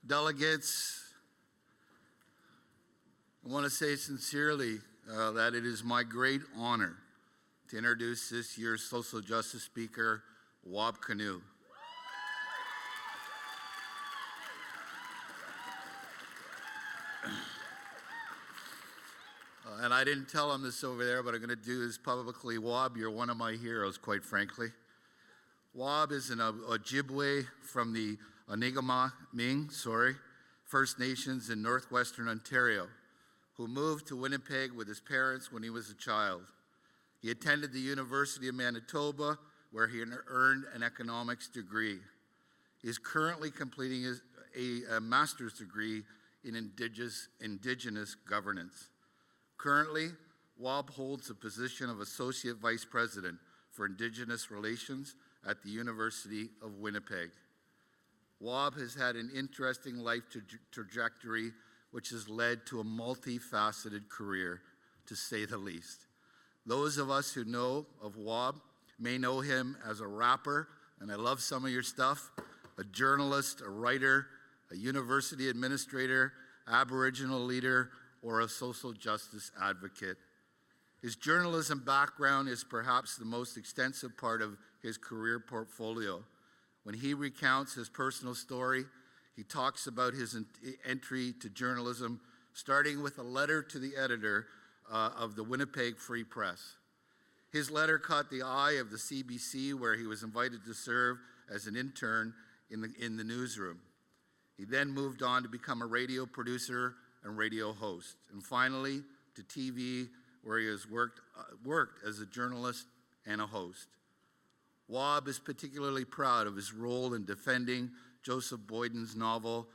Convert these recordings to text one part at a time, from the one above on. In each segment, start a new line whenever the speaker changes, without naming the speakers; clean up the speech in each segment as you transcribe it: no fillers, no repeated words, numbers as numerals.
Delegates, I want to say sincerely that it is my great honor to introduce this year's Social Justice Speaker, Wab Kinew. And I didn't tell him this over there, but I'm going to do this publicly. Wab, you're one of my heroes, quite frankly. Wab is an Ojibwe from the Onigamaming, First Nations in northwestern Ontario, who moved to Winnipeg with his parents when he was a child. He attended the University of Manitoba, where he earned an economics degree. He is currently completing a master's degree in Indigenous governance. Currently, Wab holds the position of Associate Vice President for Indigenous Relations at the University of Winnipeg. Wab has had an interesting life trajectory which has led to a multifaceted career, to say the least. Those of us who know of Wab may know him as a rapper, and I love some of your stuff, a journalist, a writer, a university administrator, Aboriginal leader, or a social justice advocate. His journalism background is perhaps the most extensive part of his career portfolio. When he recounts his personal story, he talks about his entry to journalism, starting with a letter to the editor of the Winnipeg Free Press. His letter caught the eye of the CBC, where he was invited to serve as an intern in the newsroom. He then moved on to become a radio producer and radio host, and finally to TV, where he has worked as a journalist and a host. Wab is particularly proud of his role in defending Joseph Boyden's novel,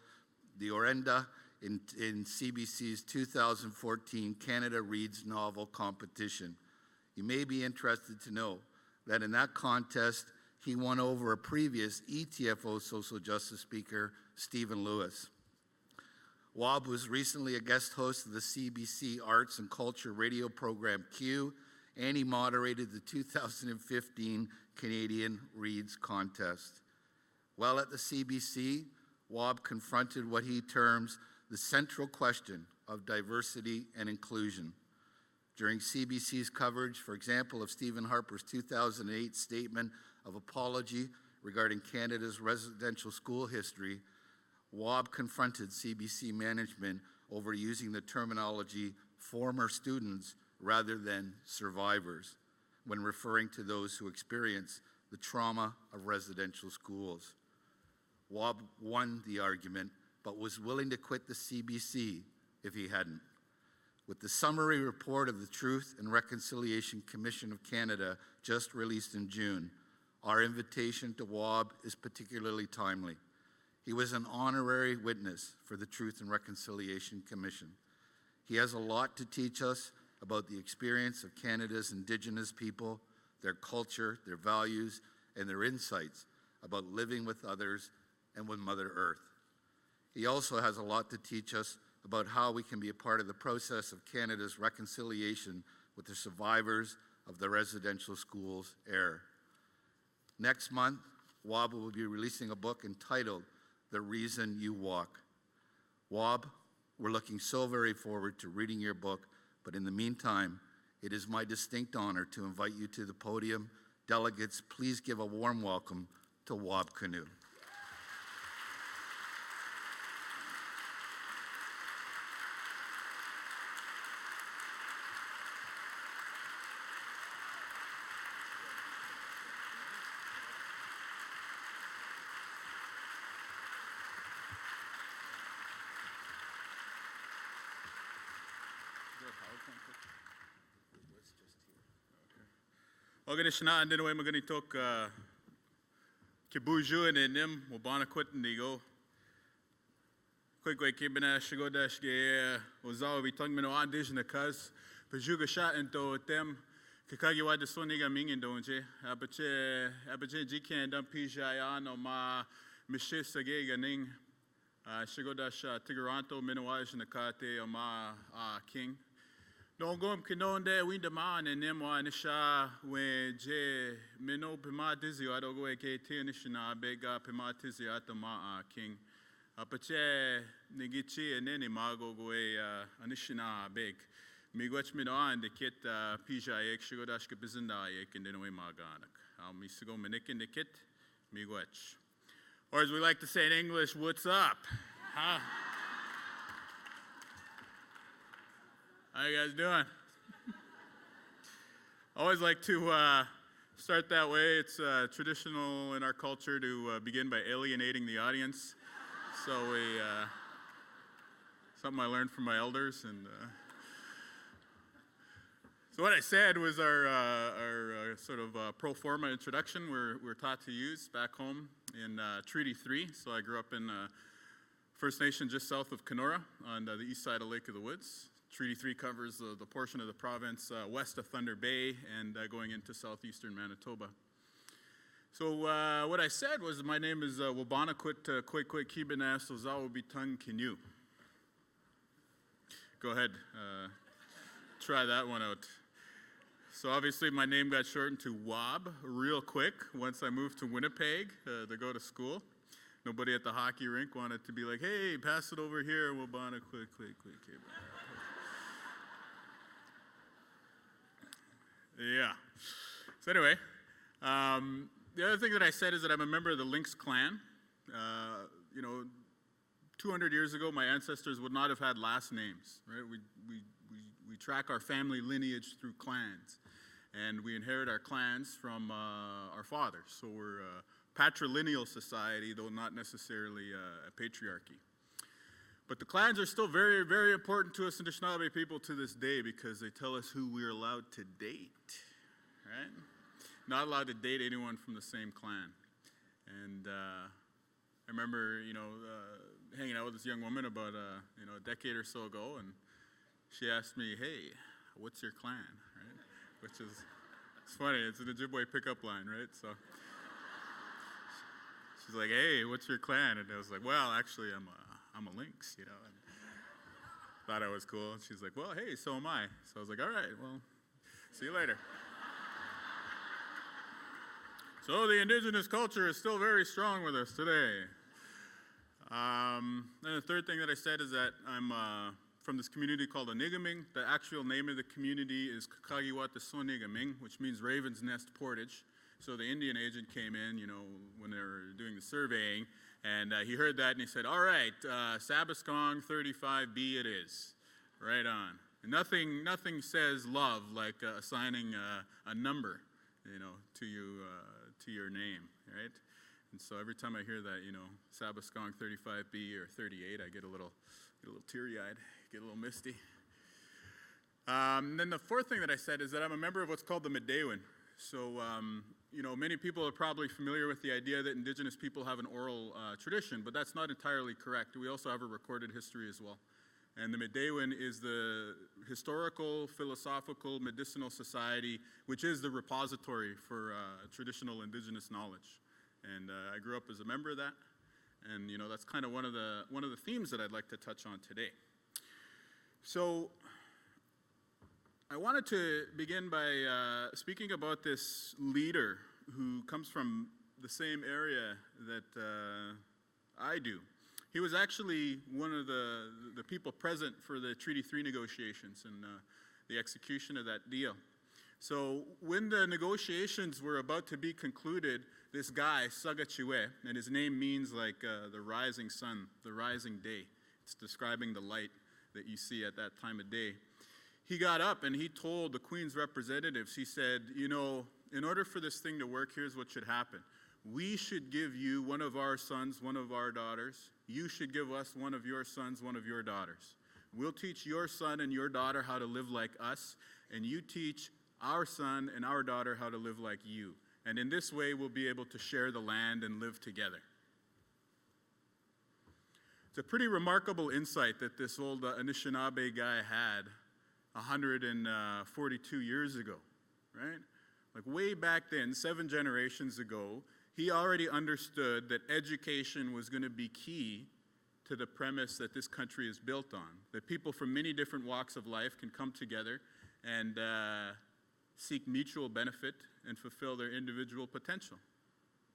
The Orenda, in CBC's 2014 Canada Reads Novel Competition. You may be interested to know that in that contest, he won over a previous ETFO social justice speaker, Stephen Lewis. Wab was recently a guest host of the CBC Arts and Culture radio program Q, and he moderated the 2015 Canadian Reads contest. While at the CBC, Wab confronted what he terms the central question of diversity and inclusion. During CBC's coverage, for example, of Stephen Harper's 2008 statement of apology regarding Canada's residential school history, Wab confronted CBC management over using the terminology former students rather than survivors when referring to those who experience the trauma of residential schools. Wab won the argument, but was willing to quit the CBC if he hadn't. With the summary report of the Truth and Reconciliation Commission of Canada just released in June, our invitation to Wab is particularly timely. He was an honorary witness for the Truth and Reconciliation Commission. He has a lot to teach us about the experience of Canada's Indigenous people, their culture, their values, and their insights about living with others and with Mother Earth. He also has a lot to teach us about how we can be a part of the process of Canada's reconciliation with the survivors of the residential schools era. Next month, Wab will be releasing a book entitled The Reason You Walk. Wab, we're looking so very forward to reading your book, but in the meantime, it is my distinct honor to invite you to the podium. Delegates, please give a warm welcome to Wab Kinew.
Organishna and then we're going to talk Kibuju and Nim, Wabana quit and they go. Quick way, Kibina, Shigo Dash, Ozawa, we tongue me no audition the cuz, Pajuga shot into them, Kakagiwa the Soniga Mingin donje, Abache G can dump Pijayan or Ma Michis Sagega Ning, Shigo Dash, Tigaranto, Minowaj and the Kate or Ma King. Don't go kinon there win the man and them one sha when J Mino Pima Dizzy, I don't go a K Tinishina, beg up Pima Tizzy at the Ma King. Apache Nigichi and Neni Mago Goe Anishina Big. Miigwech Minoan the kit Pijaek Shigodashka Bizindaek and Denoe Maganak. Misigo Manikin the kit, Miigwech. Or as we like to say in English, what's up? Huh? How you guys doing? I always like to start that way. It's traditional in our culture to begin by alienating the audience. So something I learned from my elders. And so what I said was our sort of pro forma introduction we're taught to use back home in Treaty 3. So I grew up in First Nation just south of Kenora on the east side of Lake of the Woods. Treaty 3 covers the portion of the province west of Thunder Bay and going into southeastern Manitoba. So what I said was my name is Wabanakwit Kwekwe Kibanas Ozawa Bitang Kinyu. Go ahead, try that one out. So obviously my name got shortened to Wab real quick once I moved to Winnipeg to go to school. Nobody at the hockey rink wanted to be like, hey, pass it over here, Wabanakwit Kwekwe Kibanas. Yeah. So anyway, the other thing that I said is that I'm a member of the Lynx clan. 200 years ago, my ancestors would not have had last names, right? We track our family lineage through clans, and we inherit our clans from our fathers. So we're a patrilineal society, though not necessarily a patriarchy. But the clans are still very, very important to us Anishinaabe people to this day because they tell us who we're allowed to date, right? Not allowed to date anyone from the same clan. And I remember, hanging out with this young woman about, a decade or so ago, and she asked me, hey, what's your clan, right? Which is, it's funny, it's an Ojibwe pickup line, right? So she's like, hey, what's your clan? And I was like, well, actually, I'm a lynx, and thought I was cool. And she's like, well, hey, so am I. So I was like, all right, well, see you later. So the indigenous culture is still very strong with us today. Then the third thing that I said is that I'm from this community called Onigaming. The actual name of the community is Kakagiwatasoonigaming, which means Raven's Nest Portage. So the Indian agent came in, when they were doing the surveying, and he heard that and he said, all right, Sabaskong 35B it is. Right on. And nothing says love like assigning a number, to your name, right? And so every time I hear that, Sabaskong 35B or 38, I get a little teary-eyed, get a little misty. And then the fourth thing that I said is that I'm a member of what's called the Medewan. So, many people are probably familiar with the idea that indigenous people have an oral tradition, but that's not entirely correct. We also have a recorded history as well. And the Medewan is the historical, philosophical, medicinal society, which is the repository for traditional indigenous knowledge. And I grew up as a member of that. And, that's kind of one of the themes that I'd like to touch on today. So I wanted to begin by speaking about this leader who comes from the same area that I do. He was actually one of the people present for the Treaty 3 negotiations and the execution of that deal. So when the negotiations were about to be concluded, this guy, Sagachiwe, and his name means like the rising sun, the rising day. It's describing the light that you see at that time of day. He got up and he told the Queen's representatives, he said, in order for this thing to work, here's what should happen. We should give you one of our sons, one of our daughters. You should give us one of your sons, one of your daughters. We'll teach your son and your daughter how to live like us, and you teach our son and our daughter how to live like you. And in this way, we'll be able to share the land and live together. It's a pretty remarkable insight that this old Anishinaabe guy had 142 years ago, right? Like way back then, 7 generations ago, he already understood that education was going to be key to the premise that this country is built on, that people from many different walks of life can come together and seek mutual benefit and fulfill their individual potential.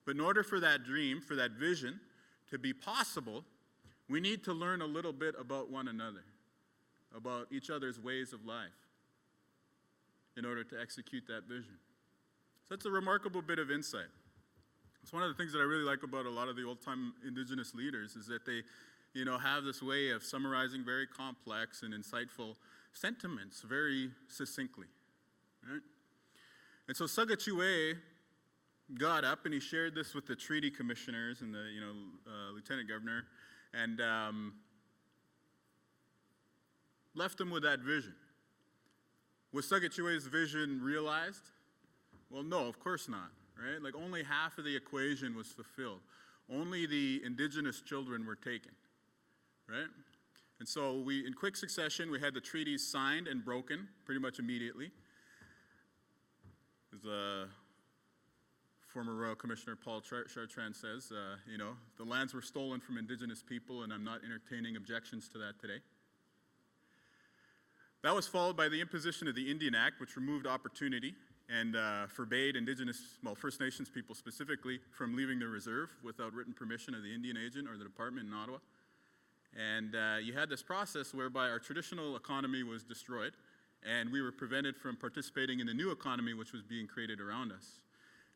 But in order for that dream, for that vision to be possible, We need to learn a little bit about one another, about each other's ways of life, in order to execute that vision. So that's a remarkable bit of insight. It's one of the things that I really like about a lot of the old-time Indigenous leaders is that they, have this way of summarizing very complex and insightful sentiments very succinctly, right? And so Sagachue got up and he shared this with the treaty commissioners and the, lieutenant governor, and left them with that vision. Was Sagachue's vision realized? Well, no, of course not, right? Like only half of the equation was fulfilled. Only the indigenous children were taken, right? And so in quick succession, we had the treaties signed and broken pretty much immediately. As former Royal Commissioner Paul Chartrand says, the lands were stolen from indigenous people, and I'm not entertaining objections to that today. That was followed by the imposition of the Indian Act, which removed opportunity and forbade First Nations people specifically, from leaving the reserve without written permission of the Indian agent or the department in Ottawa. And you had this process whereby our traditional economy was destroyed, and we were prevented from participating in the new economy which was being created around us.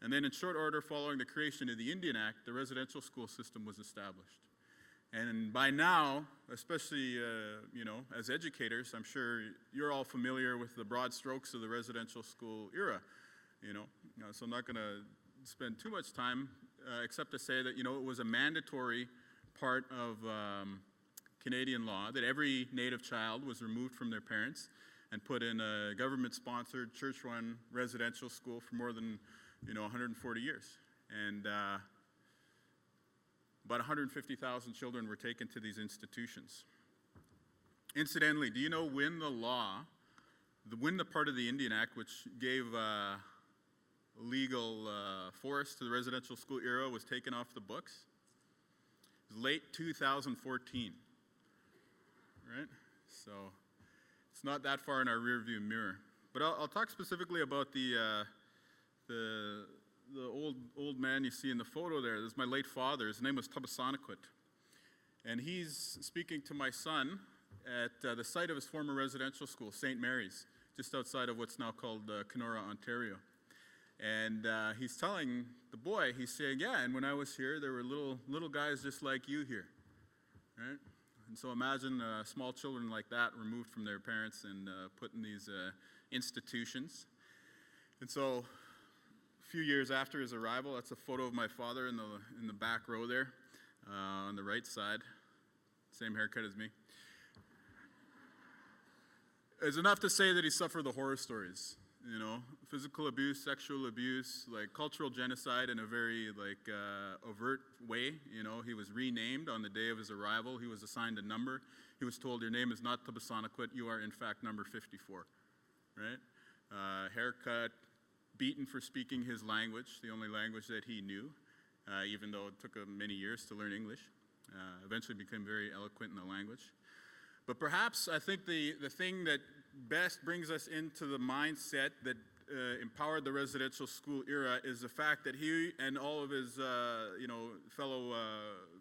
And then in short order, following the creation of the Indian Act, the residential school system was established. And by now, especially, as educators, I'm sure you're all familiar with the broad strokes of the residential school era, so I'm not going to spend too much time except to say that, it was a mandatory part of Canadian law that every Native child was removed from their parents and put in a government-sponsored, church-run residential school for more than, 140 years. And about 150,000 children were taken to these institutions. Incidentally, do you know when the part of the Indian Act which gave legal force to the residential school era was taken off the books? It was late 2014, right? So it's not that far in our rearview mirror. But I'll talk specifically about the old man you see in the photo there. This is my late father. His name was Tabasanaquit. And he's speaking to my son at the site of his former residential school, St. Mary's, just outside of what's now called Kenora, Ontario. And he's telling the boy, he's saying, yeah, and when I was here, there were little guys just like you here, right? And so imagine small children like that removed from their parents and put in these institutions. And so a few years after his arrival, that's a photo of my father in the back row there, on the right side. Same haircut as me. It's enough to say that he suffered the horror stories, physical abuse, sexual abuse, like cultural genocide in a very overt way. He was renamed on the day of his arrival. He was assigned a number. He was told, your name is not Tabasanaquit, you are in fact number 54, right? Haircut, beaten for speaking his language, the only language that he knew, even though it took him many years to learn English. Eventually became very eloquent in the language. But perhaps I think the thing that best brings us into the mindset that empowered the residential school era is the fact that he and all of his fellow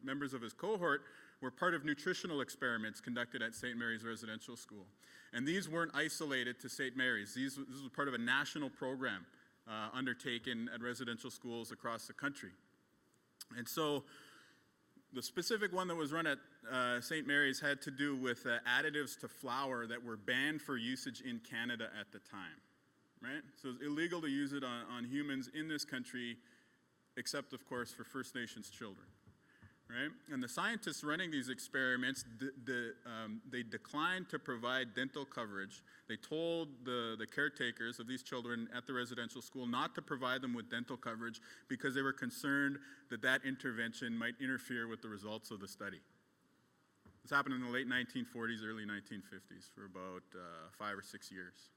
members of his cohort were part of nutritional experiments conducted at St. Mary's Residential School. And these weren't isolated to St. Mary's. This was part of a national program undertaken at residential schools across the country. And so the specific one that was run at St. Mary's had to do with additives to flour that were banned for usage in Canada at the time, right? So it's illegal to use it on humans in this country, except, of course, for First Nations children, right? And the scientists running these experiments, they declined to provide dental coverage. They told the caretakers of these children at the residential school not to provide them with dental coverage because they were concerned that intervention might interfere with the results of the study. This happened in the late 1940s, early 1950s for about 5 or 6 years.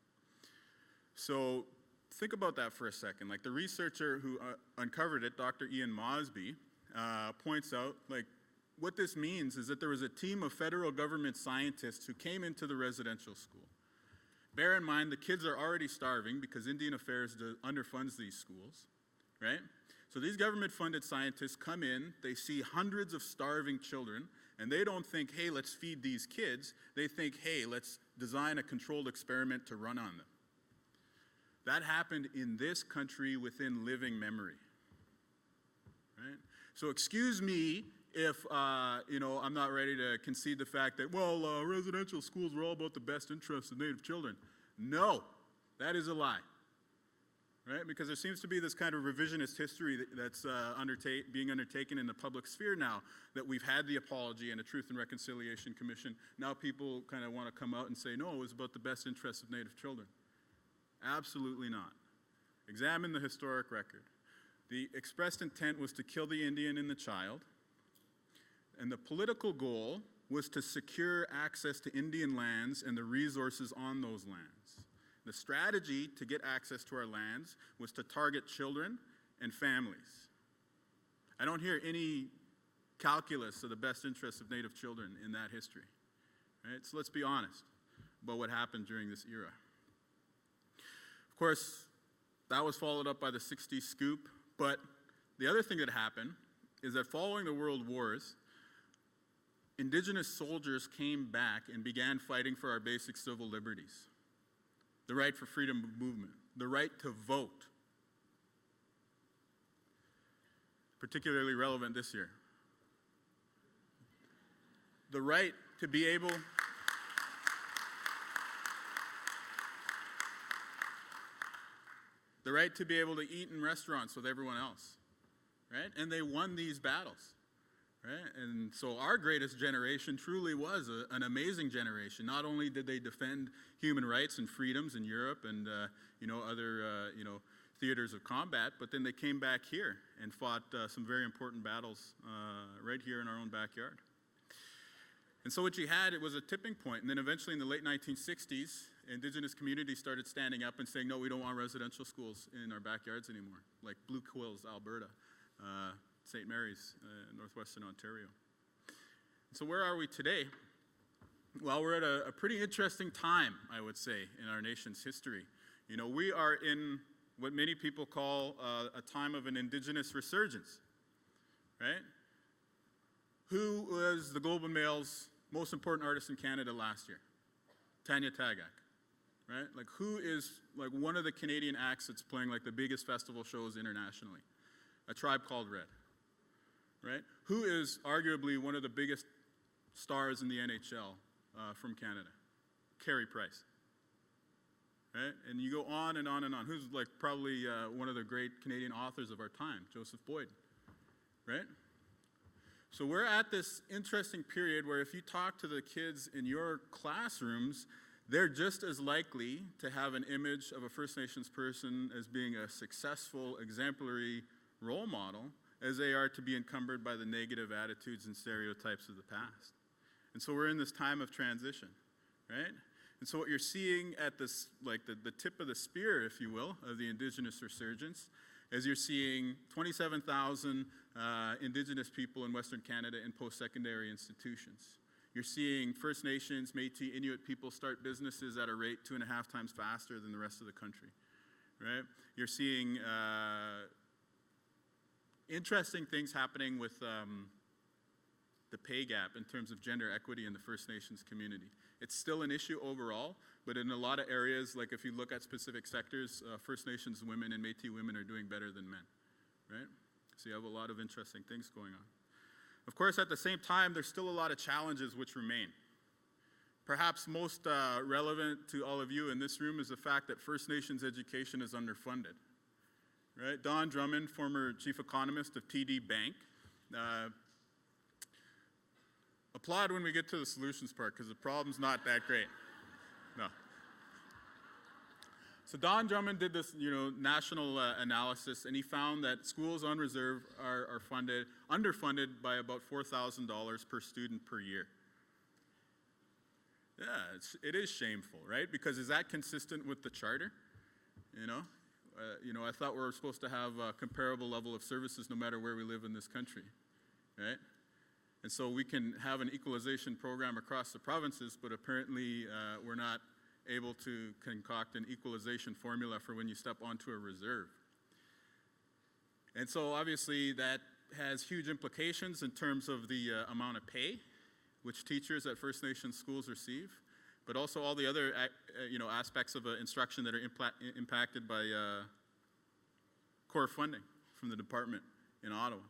So think about that for a second. Like the researcher who uncovered it, Dr. Ian Mosby, points out, what this means is that there was a team of federal government scientists who came into the residential school. Bear in mind, the kids are already starving because Indian Affairs underfunds these schools, right? So these government-funded scientists come in, they see hundreds of starving children, and they don't think, hey, let's feed these kids. They think, hey, let's design a controlled experiment to run on them. That happened in this country within living memory. Right? So excuse me if I'm not ready to concede the fact that, residential schools were all about the best interests of Native children. No, that is a lie. Right? Because there seems to be this kind of revisionist history that's being undertaken in the public sphere now, that we've had the apology and a Truth and Reconciliation Commission. Now people kind of want to come out and say, no, it was about the best interests of Native children. Absolutely not. Examine the historic record. The expressed intent was to kill the Indian and the child, and the political goal was to secure access to Indian lands and the resources on those lands. The strategy to get access to our lands was to target children and families. I don't hear any calculus of the best interests of Native children in that history. Right? So let's be honest about what happened during this era. Of course, that was followed up by the 60s scoop, but the other thing that happened is that following the World Wars, Indigenous soldiers came back and began fighting for our basic civil liberties. The right for freedom of movement, the right to vote. Particularly relevant this year. The right to be able to eat in restaurants with everyone else, right? And they won these battles, right? And so our greatest generation truly was an amazing generation. Not only did they defend human rights and freedoms in Europe and other theaters of combat, but then they came back here and fought some very important battles right here in our own backyard. And so what you had, it was a tipping point. And then eventually in the late 1960s, Indigenous communities started standing up and saying, no, we don't want residential schools in our backyards anymore, like Blue Quills, Alberta, St. Mary's, northwestern Ontario. So where are we today? Well, we're at a pretty interesting time, I would say, in our nation's history. You know, we are in what many people call a time of an Indigenous resurgence, right? Who was the Globe and Mail's most important artist in Canada last year? Tanya Tagaq, right? Like, who is like one of the Canadian acts that's playing like the biggest festival shows internationally? A Tribe Called Red, right? Who is arguably one of the biggest stars in the NHL from Canada? Carey Price, right? And you go on and on and on. Who's like probably one of the great Canadian authors of our time? Joseph Boyd, right? So we're at this interesting period where if you talk to the kids in your classrooms, they're just as likely to have an image of a First Nations person as being a successful, exemplary role model as they are to be encumbered by the negative attitudes and stereotypes of the past. And so we're in this time of transition, right? And so what you're seeing at this, like the tip of the spear, if you will, of the Indigenous resurgence, is you're seeing 27,000 Indigenous people in Western Canada in post-secondary institutions. You're seeing First Nations, Métis, Inuit people start businesses at a rate 2.5 times faster than the rest of the country, right? You're seeing interesting things happening with the pay gap in terms of gender equity in the First Nations community. It's still an issue overall, but in a lot of areas, like if you look at specific sectors, First Nations women and Métis women are doing better than men, right? So you have a lot of interesting things going on. Of course, at the same time, there's still a lot of challenges which remain. Perhaps most relevant to all of you in this room is the fact that First Nations education is underfunded, right? Don Drummond, former chief economist of TD Bank, applaud when we get to the solutions part, because the problem's not that great. No. So Don Drummond did this, national analysis, and he found that schools on reserve are underfunded by about $4,000 per student per year. Yeah, it is shameful, right? Because is that consistent with the charter? I thought we were supposed to have a comparable level of services no matter where we live in this country, right? And so we can have an equalization program across the provinces, but apparently we're not able to concoct an equalization formula for when you step onto a reserve. And so obviously that has huge implications in terms of the amount of pay which teachers at First Nations schools receive, but also all the other aspects of instruction that are impacted by core funding from the department in Ottawa.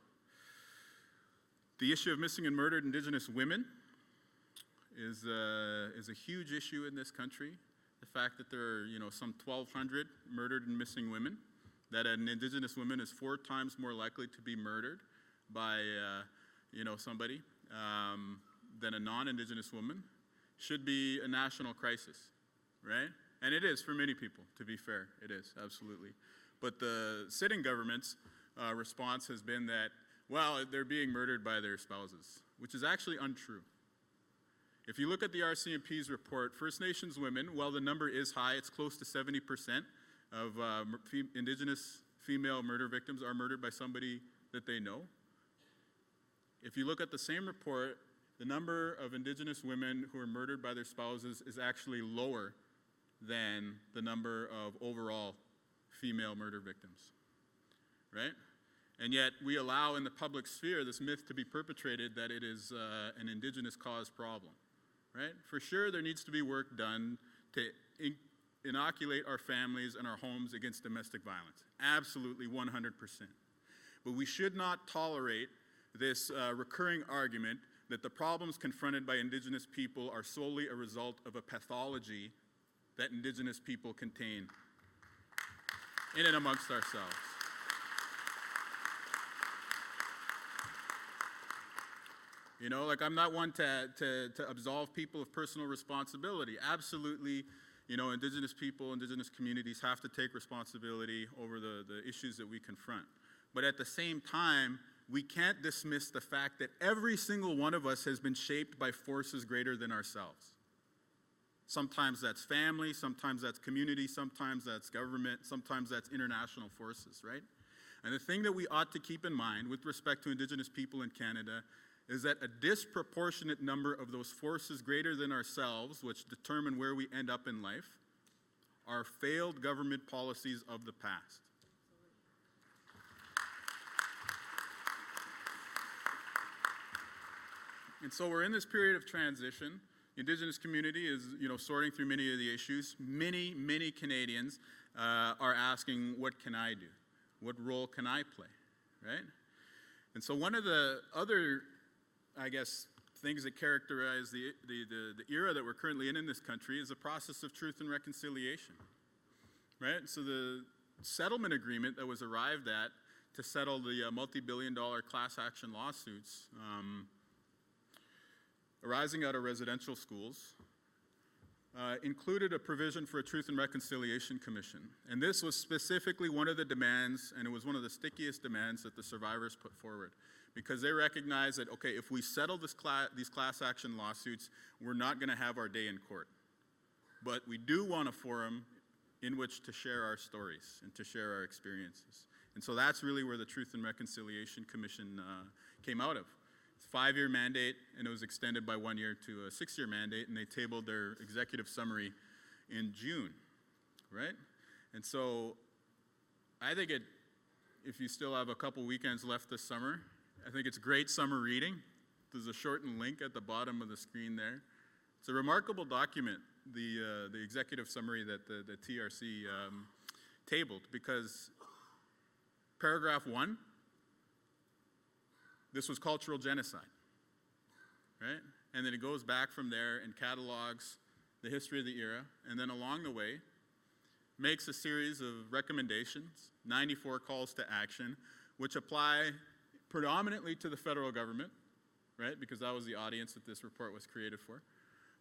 The issue of missing and murdered Indigenous women is a huge issue in this country. The fact that there are some 1,200 murdered and missing women, that an Indigenous woman is 4 times more likely to be murdered by somebody than a non-Indigenous woman, should be a national crisis, right? And it is for many people, to be fair, it is, absolutely. But the sitting government's response has been that, well, they're being murdered by their spouses, which is actually untrue. If you look at the RCMP's report, First Nations women, while the number is high, it's close to 70% of Indigenous female murder victims are murdered by somebody that they know. If you look at the same report, the number of Indigenous women who are murdered by their spouses is actually lower than the number of overall female murder victims, right? And yet we allow in the public sphere this myth to be perpetrated that it is an Indigenous cause problem, right? For sure there needs to be work done to inoculate our families and our homes against domestic violence. Absolutely, 100%. But we should not tolerate this recurring argument that the problems confronted by Indigenous people are solely a result of a pathology that Indigenous people contain in and amongst ourselves. I'm not one to absolve people of personal responsibility. Absolutely, Indigenous people, Indigenous communities have to take responsibility over the issues that we confront. But at the same time, we can't dismiss the fact that every single one of us has been shaped by forces greater than ourselves. Sometimes that's family, sometimes that's community, sometimes that's government, sometimes that's international forces, right? And the thing that we ought to keep in mind with respect to Indigenous people in Canada is that a disproportionate number of those forces greater than ourselves, which determine where we end up in life, are failed government policies of the past. And so we're in this period of transition. The Indigenous community is, sorting through many of the issues. Many, many Canadians are asking, what can I do? What role can I play, right? And so one of the other, things that characterize the era that we're currently in this country is the process of truth and reconciliation, right? So the settlement agreement that was arrived at to settle the multi-billion-dollar class action lawsuits arising out of residential schools included a provision for a Truth and Reconciliation Commission. And this was specifically one of the demands, and it was one of the stickiest demands that the survivors put forward, because they recognized that, okay, if we settle these class action lawsuits, we're not going to have our day in court. But we do want a forum in which to share our stories and to share our experiences. And so that's really where the Truth and Reconciliation Commission came out of. It's a 5-year mandate, and it was extended by 1 year to a 6-year mandate, and they tabled their executive summary in June, right? And so I think if you still have a couple weekends left this summer, I think it's great summer reading. There's a shortened link at the bottom of the screen there. It's a remarkable document, the executive summary that the TRC tabled, because paragraph 1, this was cultural genocide, right? And then it goes back from there and catalogs the history of the era, and then along the way makes a series of recommendations, 94 calls to action, which apply predominantly to the federal government, right? Because that was the audience that this report was created for,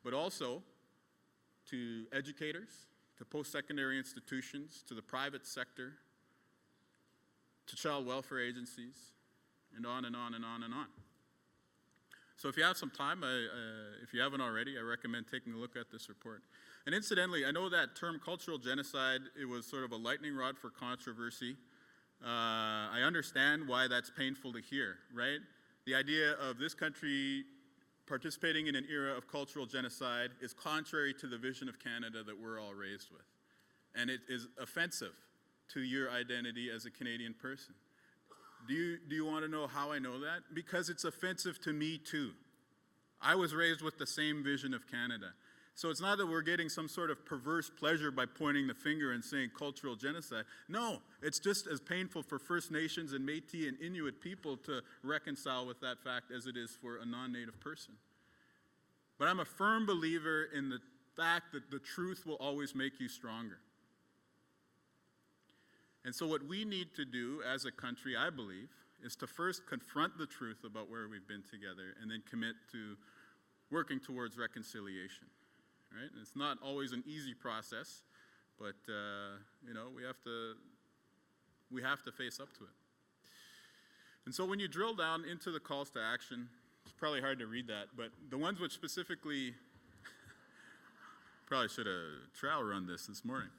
but also to educators, to post-secondary institutions, to the private sector, to child welfare agencies, and on and on and on and on. So if you have some time, if you haven't already, I recommend taking a look at this report. And incidentally, I know that term cultural genocide, it was sort of a lightning rod for controversy. I understand why that's painful to hear, right? The idea of this country participating in an era of cultural genocide is contrary to the vision of Canada that we're all raised with. And it is offensive to your identity as a Canadian person. Do you want to know how I know that? Because it's offensive to me too. I was raised with the same vision of Canada. So it's not that we're getting some sort of perverse pleasure by pointing the finger and saying cultural genocide. No, it's just as painful for First Nations and Métis and Inuit people to reconcile with that fact as it is for a non-Native person. But I'm a firm believer in the fact that the truth will always make you stronger. And so what we need to do as a country, I believe, is to first confront the truth about where we've been together and then commit to working towards reconciliation. Right? And it's not always an easy process, but we have to face up to it. And so when you drill down into the calls to action, it's probably hard to read that, but the ones which specifically, probably should have trial run this morning.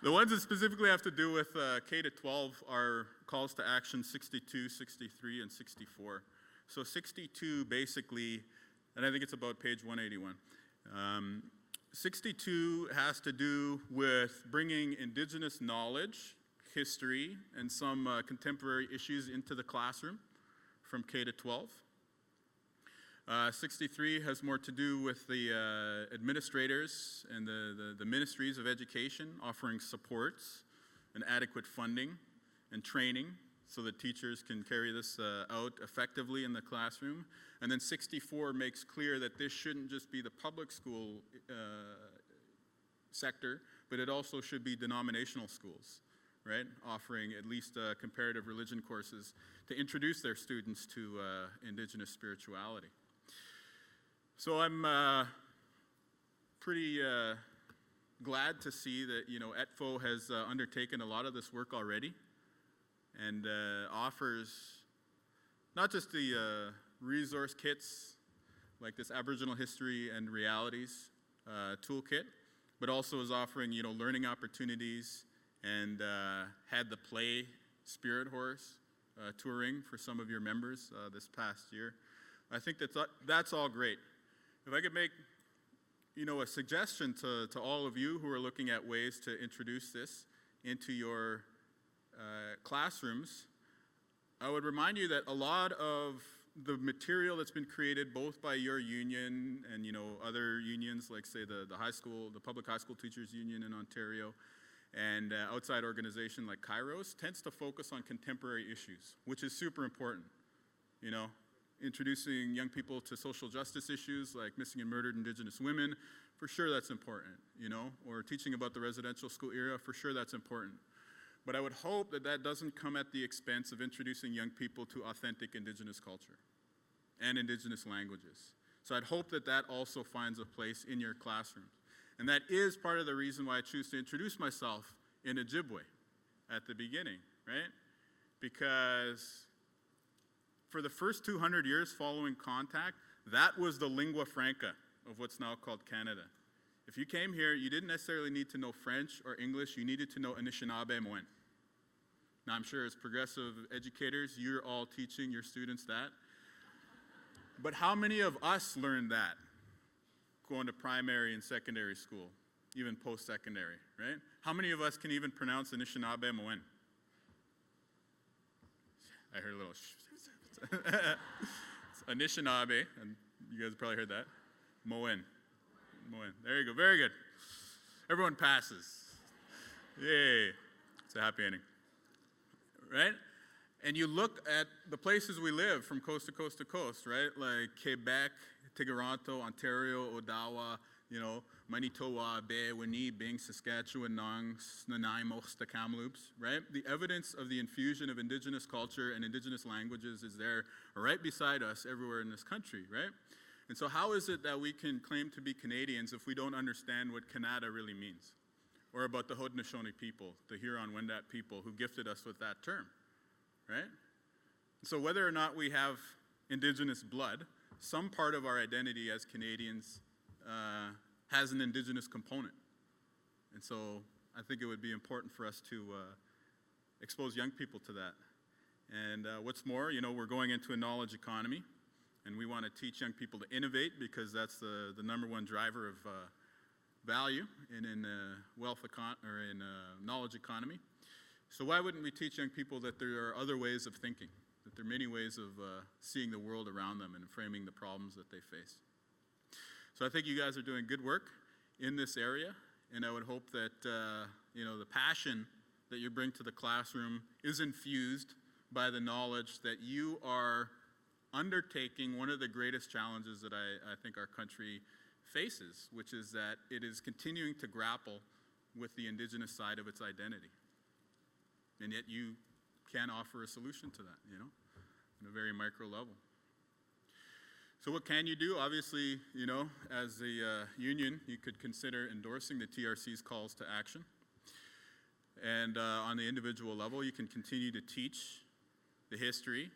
The ones that specifically have to do with K to 12 are calls to action 62, 63, and 64. So 62 basically, and I think it's about page 181. 62 has to do with bringing Indigenous knowledge, history, and some contemporary issues into the classroom from K to 12. 63 has more to do with the administrators and the ministries of education offering supports and adequate funding and training so that teachers can carry this out effectively in the classroom. And then 64 makes clear that this shouldn't just be the public school sector, but it also should be denominational schools, right? Offering at least comparative religion courses to introduce their students to Indigenous spirituality. So I'm pretty glad to see that, ETFO has undertaken a lot of this work already and offers not just the resource kits like this Aboriginal History and Realities toolkit, but also is offering, learning opportunities and had the Play Spirit Horse touring for some of your members this past year. I think that's all great. If I could make, a suggestion to all of you who are looking at ways to introduce this into your classrooms, I would remind you that a lot of the material that's been created both by your union and other unions like say the Public High School Teachers Union in Ontario and outside organization like Kairos tends to focus on contemporary issues, which is super important. Introducing young people to social justice issues like missing and murdered Indigenous women, for sure that's important, or teaching about the residential school era, for sure that's important. But I would hope that that doesn't come at the expense of introducing young people to authentic Indigenous culture and Indigenous languages. So I'd hope that that also finds a place in your classrooms. And that is part of the reason why I choose to introduce myself in Ojibwe at the beginning, right? Because for the first 200 years following contact, that was the lingua franca of what's now called Canada. If you came here, you didn't necessarily need to know French or English, you needed to know Anishinaabe Moen. Now I'm sure as progressive educators, you're all teaching your students that. But how many of us learned that going to primary and secondary school, even post-secondary, right? How many of us can even pronounce Anishinaabe Moen? I heard a little it's Anishinaabe, and you guys probably heard that. Moen. There you go. Very good. Everyone passes. Yay. It's a happy ending. Right? And you look at the places we live from coast to coast to coast, right? Like Quebec, Tigarato, Ontario, Odawa, Manitoba, Bay, Winnipeg, Saskatchewan, Nanaimo, the Kamloops, right? The evidence of the infusion of Indigenous culture and Indigenous languages is there right beside us everywhere in this country, right? And so how is it that we can claim to be Canadians if we don't understand what Canada really means? Or about the Haudenosaunee people, the Huron-Wendat people who gifted us with that term, right? So whether or not we have Indigenous blood, some part of our identity as Canadians has an Indigenous component. And so I think it would be important for us to expose young people to that. And what's more, we're going into a knowledge economy, and we want to teach young people to innovate because that's the number one driver of value in knowledge economy. So why wouldn't we teach young people that there are other ways of thinking, that there are many ways of seeing the world around them and framing the problems that they face? So I think you guys are doing good work in this area, and I would hope that the passion that you bring to the classroom is infused by the knowledge that you are undertaking one of the greatest challenges that I think our country faces, which is that it is continuing to grapple with the Indigenous side of its identity. And yet you can offer a solution to that, on a very micro level. So what can you do? Obviously, as a union, you could consider endorsing the TRC's calls to action. And on the individual level, you can continue to teach the history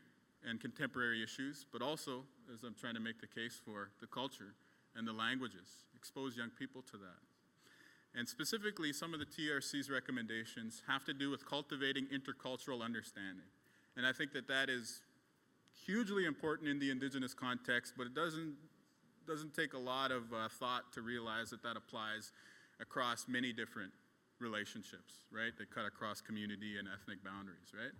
and contemporary issues, but also, as I'm trying to make the case for, the culture and the languages. Expose young people to that. And specifically, some of the TRC's recommendations have to do with cultivating intercultural understanding. And I think that is hugely important in the Indigenous context, but it doesn't take a lot of thought to realize that applies across many different relationships, right? That cut across community and ethnic boundaries, right?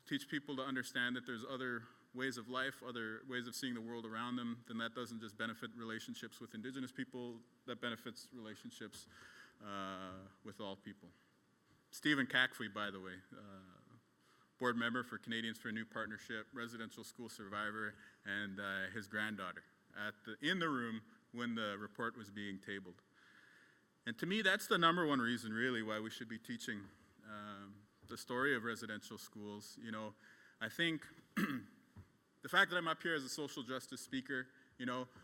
Teach people to understand that there's other ways of life, other ways of seeing the world around them, then that doesn't just benefit relationships with Indigenous people, that benefits relationships with all people. Stephen Cackfey, by the way, board member for Canadians for a New Partnership, residential school survivor, and his granddaughter in the room when the report was being tabled. And to me, that's the number one reason, really, why we should be teaching the story of residential schools. I think the fact that I'm up here as a social justice speaker,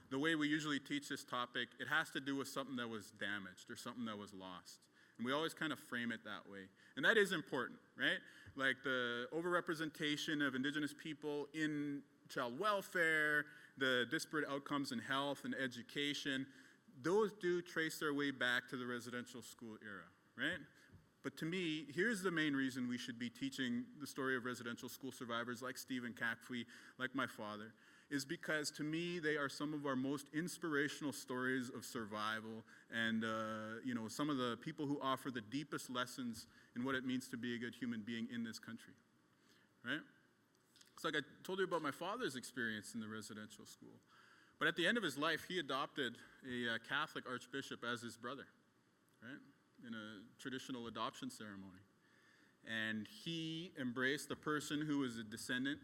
the way we usually teach this topic, it has to do with something that was damaged or something that was lost. And we always kind of frame it that way. And that is important, right? Like the overrepresentation of Indigenous people in child welfare, the disparate outcomes in health and education, those do trace their way back to the residential school era, right? But to me, here's the main reason we should be teaching the story of residential school survivors like Stephen Cackfey, like my father, is because to me, they are some of our most inspirational stories of survival and, some of the people who offer the deepest lessons in what it means to be a good human being in this country, right? It's like I told you about my father's experience in the residential school. But at the end of his life, he adopted a Catholic archbishop as his brother, right? In a traditional adoption ceremony. And he embraced the person who was a descendant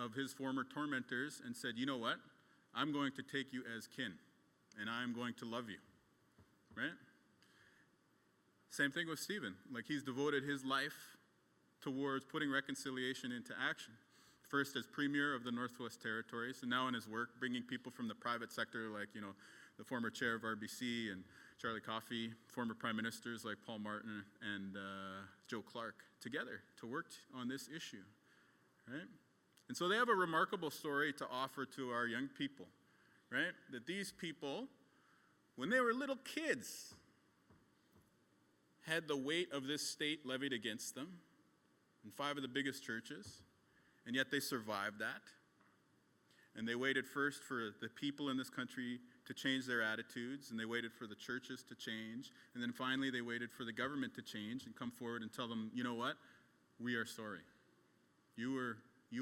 of his former tormentors and said, you know what? I'm going to take you as kin, and I'm going to love you, right? Same thing with Stephen. Like, he's devoted his life towards putting reconciliation into action. First as Premier of the Northwest Territories, and now in his work, bringing people from the private sector like, the former chair of RBC and Charlie Coffey, former prime ministers like Paul Martin and Joe Clark together to work on this issue, right? And so they have a remarkable story to offer to our young people, right? That these people, when they were little kids, had the weight of this state levied against them in 5 of the biggest churches, and yet they survived that. And they waited first for the people in this country to change their attitudes, and they waited for the churches to change, and then finally they waited for the government to change and come forward and tell them, you know what? We are sorry. You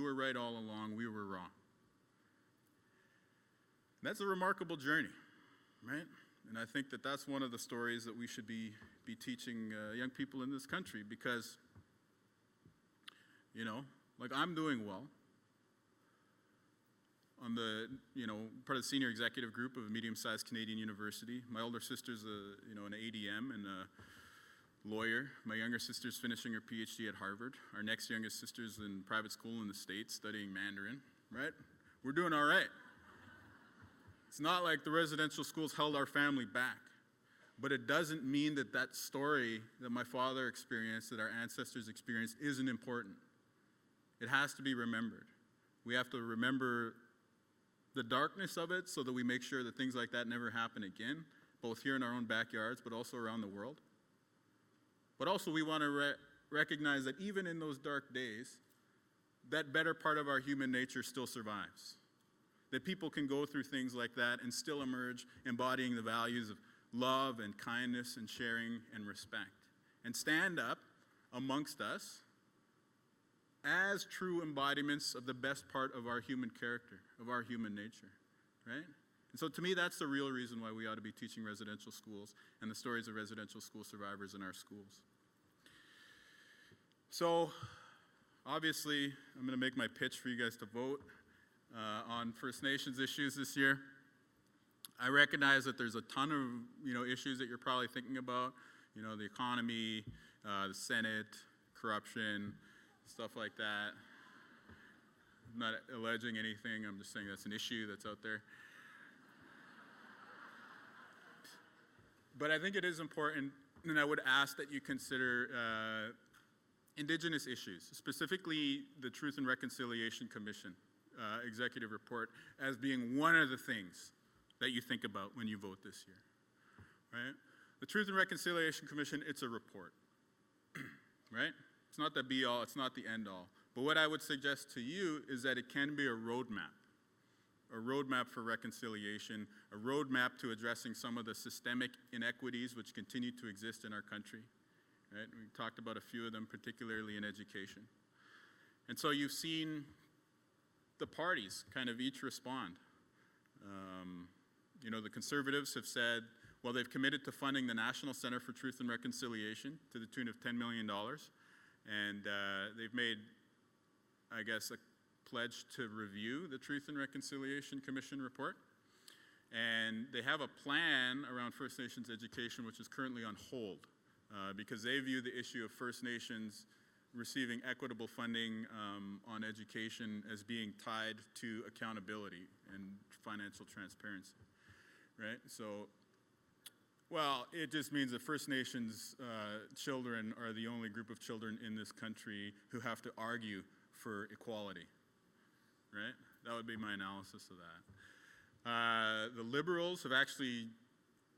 were right all along. We were wrong. That's a remarkable journey, right? And I think that that's one of the stories that we should be teaching young people in this country because, like I'm doing well. I'm the, part of the senior executive group of a medium-sized Canadian university. My older sister's an ADM and a lawyer. My younger sister's finishing her PhD at Harvard. Our next youngest sister's in private school in the States studying Mandarin, right? We're doing all right. It's not like the residential schools held our family back, but it doesn't mean that story that my father experienced, that our ancestors experienced, isn't important. It has to be remembered. We have to remember the darkness of it so that we make sure that things like that never happen again, both here in our own backyards, but also around the world. But also we want to recognize that even in those dark days, that better part of our human nature still survives. That people can go through things like that and still emerge embodying the values of love and kindness and sharing and respect. And stand up amongst us as true embodiments of the best part of our human character, of our human nature, right? And so to me, that's the real reason why we ought to be teaching residential schools and the stories of residential school survivors in our schools. So, obviously, I'm going to make my pitch for you guys to vote on First Nations issues this year. I recognize that there's a ton of issues that you're probably thinking about, the economy, the Senate, corruption, stuff like that. I'm not alleging anything. I'm just saying that's an issue that's out there. But I think it is important, and I would ask that you consider Indigenous issues, specifically the Truth and Reconciliation Commission executive report, as being one of the things that you think about when you vote this year, right? The Truth and Reconciliation Commission, it's a report, right? It's not the be-all, it's not the end-all. But what I would suggest to you is that it can be a roadmap for reconciliation, a roadmap to addressing some of the systemic inequities which continue to exist in our country. Right? We talked about a few of them, particularly in education. And so you've seen the parties kind of each respond. The Conservatives have said, well, they've committed to funding the National Center for Truth and Reconciliation to the tune of $10 million. And they've made, I guess, a pledge to review the Truth and Reconciliation Commission report. And they have a plan around First Nations education which is currently on hold because they view the issue of First Nations receiving equitable funding on education as being tied to accountability and financial transparency, right? So, well, it just means that First Nations children are the only group of children in this country who have to argue for equality, right? That would be my analysis of that. The Liberals have actually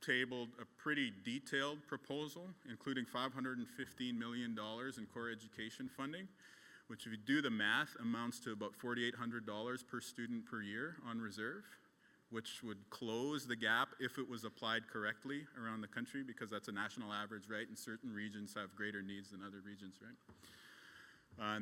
tabled a pretty detailed proposal, including $515 million in core education funding, which if you do the math amounts to about $4,800 per student per year on reserve, which would close the gap if it was applied correctly around the country, because that's a national average, right? And certain regions have greater needs than other regions, right?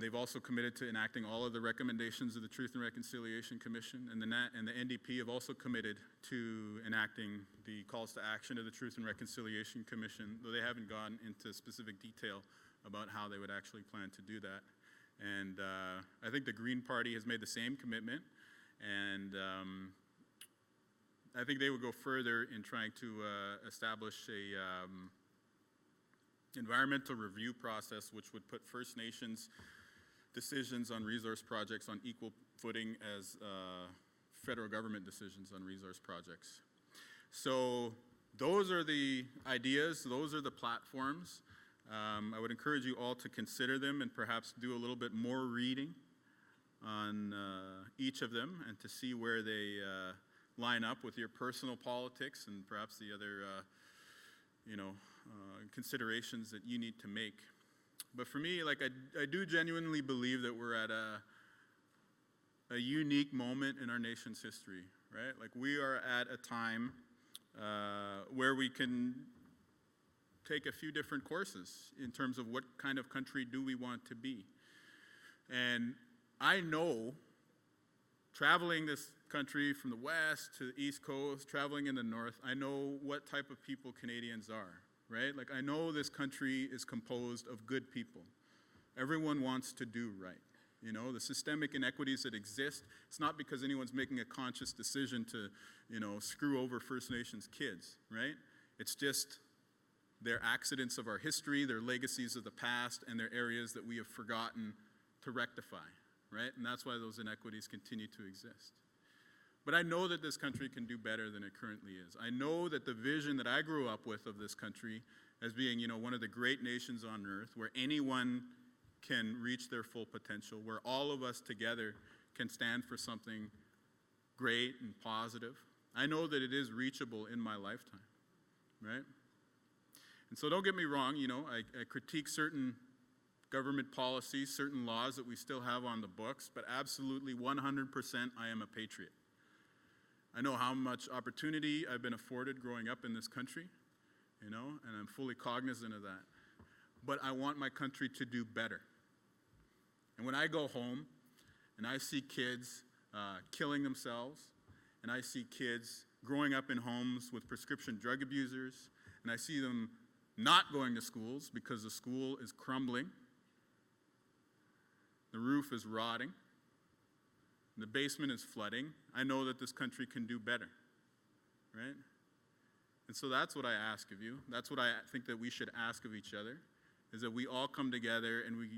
They've also committed to enacting all of the recommendations of the Truth and Reconciliation Commission, and the NDP have also committed to enacting the calls to action of the Truth and Reconciliation Commission, though they haven't gone into specific detail about how they would actually plan to do that. And I think the Green Party has made the same commitment, and I think they would go further in trying to establish a environmental review process which would put First Nations decisions on resource projects on equal footing as federal government decisions on resource projects. So those are the ideas, those are the platforms. I would encourage you all to consider them and perhaps do a little bit more reading on each of them and to see where they line up with your personal politics and perhaps the other considerations that you need to make. But for me, like I do genuinely believe that we're at a unique moment in our nation's history, right? Like we are at a time where we can take a few different courses in terms of what kind of country do we want to be. And I know, traveling this country from the west to the east coast, traveling in the north, I know what type of people Canadians are, right? Like I know this country is composed of good people. Everyone wants to do right. The systemic inequities that exist, it's not because anyone's making a conscious decision to, screw over First Nations kids, right? It's just they're accidents of our history, they're legacies of the past, and they're areas that we have forgotten to rectify, right? And that's why those inequities continue to exist. But I know that this country can do better than it currently is. I know that the vision that I grew up with of this country as being, one of the great nations on earth, where anyone can reach their full potential, where all of us together can stand for something great and positive. I know that it is reachable in my lifetime, right? And so don't get me wrong, I critique certain government policies, certain laws that we still have on the books, but absolutely 100% I am a patriot. I know how much opportunity I've been afforded growing up in this country, and I'm fully cognizant of that. but I want my country to do better. And when I go home and I see kids killing themselves, and I see kids growing up in homes with prescription drug abusers, and I see them not going to schools because the school is crumbling, the roof is rotting, the basement is flooding, I know that this country can do better, right? And so that's what I ask of you. That's what I think that we should ask of each other, is that we all come together and we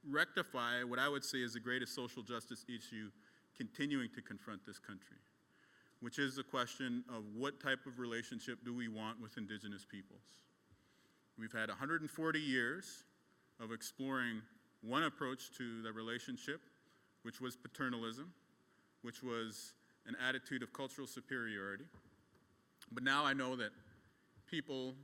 rectify what I would say is the greatest social justice issue continuing to confront this country, which is the question of what type of relationship do we want with Indigenous peoples. We've had 140 years of exploring one approach to the relationship, which was paternalism, which was an attitude of cultural superiority. But now I know that people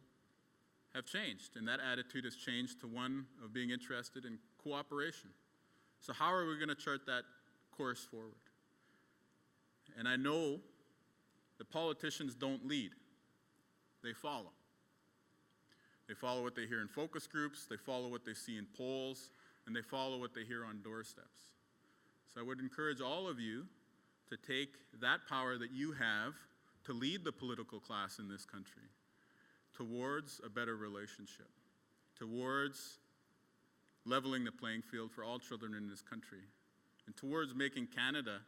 have changed, and that attitude has changed to one of being interested in cooperation. So how are we going to chart that course forward? And I know the politicians don't lead, they follow. They follow what they hear in focus groups, they follow what they see in polls, and they follow what they hear on doorsteps. So I would encourage all of you to take that power that you have to lead the political class in this country towards a better relationship, towards leveling the playing field for all children in this country, and towards making Canada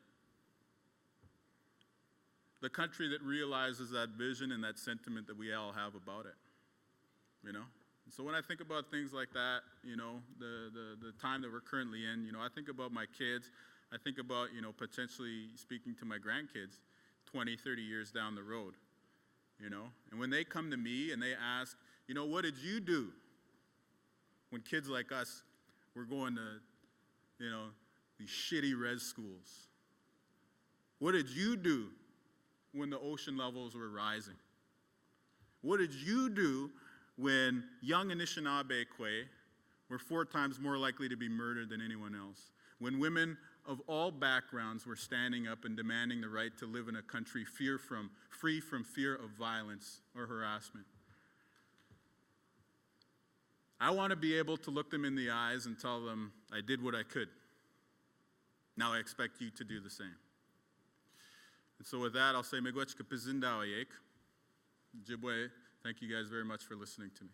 the country that realizes that vision and that sentiment that we all have about it, you know? And so when I think about things like that, you know, the time that we're currently in, you know, I think about my kids, I think about, you know, potentially speaking to my grandkids 20, 30 years down the road, you know? And when they come to me and they ask, you know, what did you do when kids like us were going to, you know, these shitty res schools? What did you do when the ocean levels were rising? What did you do when young Anishinaabe were 4 times more likely to be murdered than anyone else? When women of all backgrounds were standing up and demanding the right to live in a country free from fear of violence or harassment? I want to be able to look them in the eyes and tell them, I did what I could. Now I expect you to do the same. And so with that, I'll say, Miigwech Kapizindawayek. Ojibwe, thank you guys very much for listening to me.